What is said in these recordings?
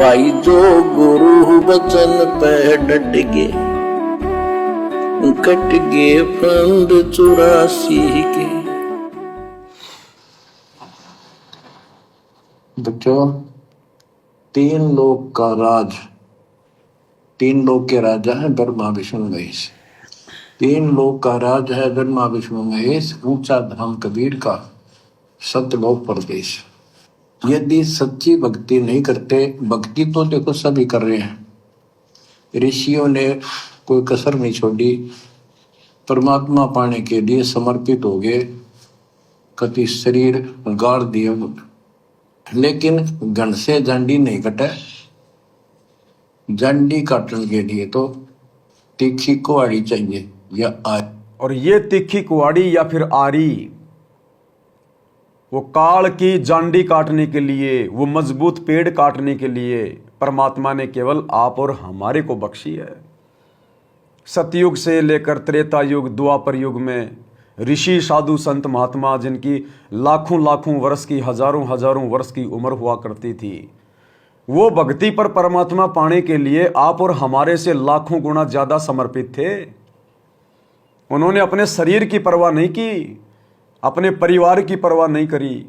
भाई जो गुरु बचन पे डट गे, कट गे फंद 84 के। बच्चों, तीन लोक का राज, तीन लोक के राजा है ब्रह्मा विष्णु महेश। तीन लोक का राज है ब्रह्मा विष्णु महेश, ऊंचा धाम कबीर का सतलोक परदेश। यदि सच्ची भक्ति नहीं करते, भक्ति तो देखो सभी कर रहे हैं, ऋषियों ने कोई कसर नहीं छोड़ी, परमात्मा पाने के लिए समर्पित हो गए, कति शरीर गाड़ दिए, लेकिन घन से जंडी नहीं कटे। जंडी काटने के लिए तो तीखी कुहाड़ी चाहिए या आरी, और ये तीखी कुहाड़ी या फिर आरी वो काल की जांडी काटने के लिए, वो मजबूत पेड़ काटने के लिए परमात्मा ने केवल आप और हमारे को बख्शी है। सतयुग से लेकर त्रेता युग, द्वापर युग में ऋषि साधु संत महात्मा जिनकी लाखों लाखों वर्ष की, हजारों हजारों वर्ष की उम्र हुआ करती थी, वो भक्ति पर परमात्मा पाने के लिए आप और हमारे से लाखों गुना ज्यादा समर्पित थे। उन्होंने अपने शरीर की परवाह नहीं की, अपने परिवार की परवाह नहीं करी,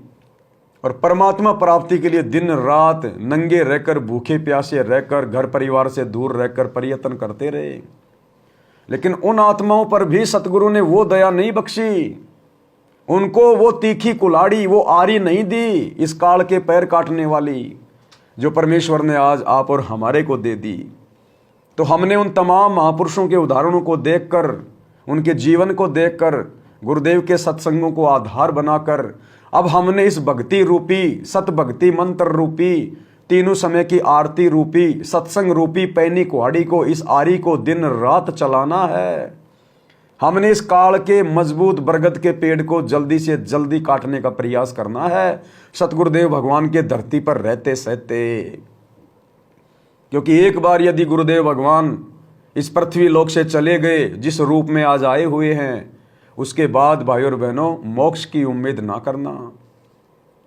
और परमात्मा प्राप्ति के लिए दिन रात नंगे रहकर, भूखे प्यासे रहकर, घर परिवार से दूर रहकर प्रयत्न करते रहे। लेकिन उन आत्माओं पर भी सतगुरु ने वो दया नहीं बख्शी, उनको वो तीखी कुल्हाड़ी, वो आरी नहीं दी, इस काल के पैर काटने वाली, जो परमेश्वर ने आज आप और हमारे को दे दी। तो हमने उन तमाम महापुरुषों के उदाहरणों को देखकर, उनके जीवन को देखकर, गुरुदेव के सत्संगों को आधार बनाकर अब हमने इस भक्ति रूपी, सत भक्ति मंत्र रूपी, तीनों समय की आरती रूपी, सत्संग रूपी पैनी कुहाड़ी को, इस आरी को दिन रात चलाना है। हमने इस काल के मजबूत बरगद के पेड़ को जल्दी से जल्दी काटने का प्रयास करना है, सतगुरुदेव भगवान के धरती पर रहते सहते। क्योंकि एक बार यदि गुरुदेव भगवान इस पृथ्वी लोक से चले गए, जिस रूप में आज आए हुए हैं, उसके बाद भाई और बहनों मोक्ष की उम्मीद ना करना।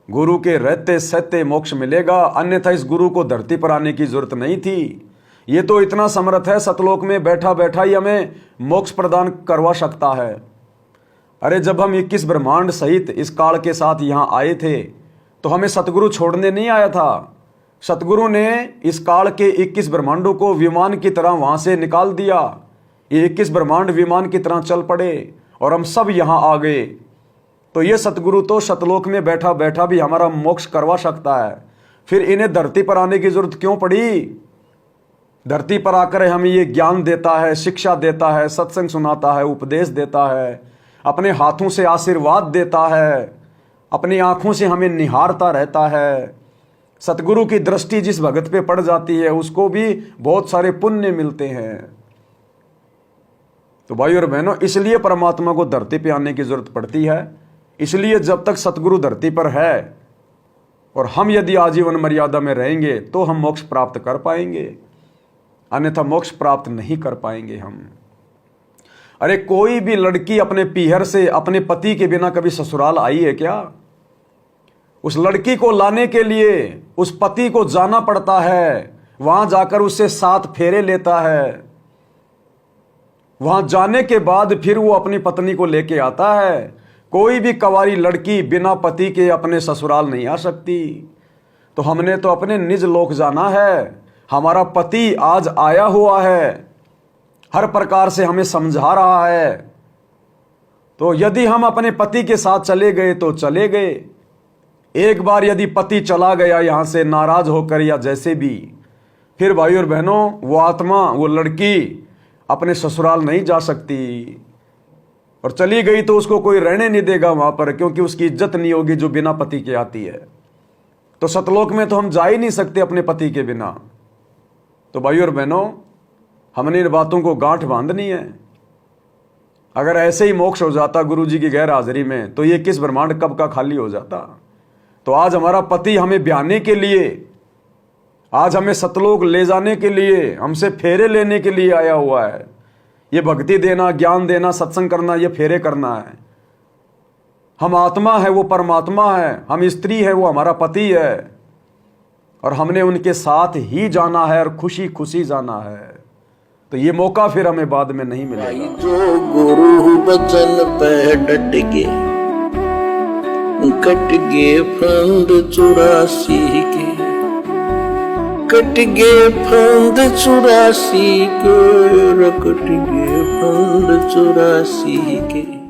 गुरु के रहते सहते मोक्ष मिलेगा, अन्यथा इस गुरु को धरती पर आने की जरूरत नहीं थी। ये तो इतना समर्थ है, सतलोक में बैठा बैठा ही हमें मोक्ष प्रदान करवा सकता है। अरे जब हम 21 ब्रह्मांड सहित इस काल के साथ यहाँ आए थे, तो हमें सतगुरु छोड़ने नहीं आया था। सतगुरु ने इस काल के 21 ब्रह्मांडों को विमान की तरह वहां से निकाल दिया। ये 21 ब्रह्मांड विमान की तरह चल पड़े और हम सब यहाँ आ गए। तो ये सतगुरु तो सतलोक में बैठा बैठा भी हमारा मोक्ष करवा सकता है, फिर इन्हें धरती पर आने की जरूरत क्यों पड़ी? धरती पर आकर हमें ये ज्ञान देता है, शिक्षा देता है, सत्संग सुनाता है, उपदेश देता है, अपने हाथों से आशीर्वाद देता है, अपनी आंखों से हमें निहारता रहता है। सतगुरु की दृष्टि जिस भगत पे पड़ जाती है, उसको भी बहुत सारे पुण्य मिलते हैं। तो भाई और बहनों, इसलिए परमात्मा को धरती पे आने की जरूरत पड़ती है। इसलिए जब तक सतगुरु धरती पर है और हम यदि आजीवन मर्यादा में रहेंगे, तो हम मोक्ष प्राप्त कर पाएंगे, अन्यथा मोक्ष प्राप्त नहीं कर पाएंगे हम। अरे कोई भी लड़की अपने पीहर से, अपने पति के बिना कभी ससुराल आई है क्या? उस लड़की को लाने के लिए उस पति को जाना पड़ता है, वहां जाकर उससे 7 फेरे लेता है, वहां जाने के बाद फिर वो अपनी पत्नी को लेके आता है। कोई भी कंवारी लड़की बिना पति के अपने ससुराल नहीं आ सकती। तो हमने तो अपने निज लोक जाना है। हमारा पति आज आया हुआ है, हर प्रकार से हमें समझा रहा है। तो यदि हम अपने पति के साथ चले गए तो चले गए। एक बार यदि पति चला गया यहां से नाराज होकर या जैसे भी, फिर भाई और बहनों, वो आत्मा, वो लड़की अपने ससुराल नहीं जा सकती। और चली गई तो उसको कोई रहने नहीं देगा वहां पर, क्योंकि उसकी इज्जत नहीं होगी जो बिना पति के आती है। तो सतलोक में तो हम जा ही नहीं सकते अपने पति के बिना। तो भाई और बहनों, हमने इन बातों को गांठ बांधनी है। अगर ऐसे ही मोक्ष हो जाता गुरु जी की गैर हाजिरी में, तो ये किस ब्रह्मांड कब का खाली हो जाता। तो आज हमारा पति हमें ब्याने के लिए, आज हमें सतलोक ले जाने के लिए, हमसे फेरे लेने के लिए आया हुआ है। ये भक्ति देना, ज्ञान देना, सत्संग करना, ये फेरे करना है। हम आत्मा है, वो परमात्मा है। हम स्त्री है, वो हमारा पति है। और हमने उनके साथ ही जाना है और खुशी खुशी जाना है। तो ये मौका फिर हमें बाद में नहीं मिलेगा। जो गुरु बचन पे डट के कट गए फंद 84 के, कट गए फंद 84 के, कट गए फंद 84 के।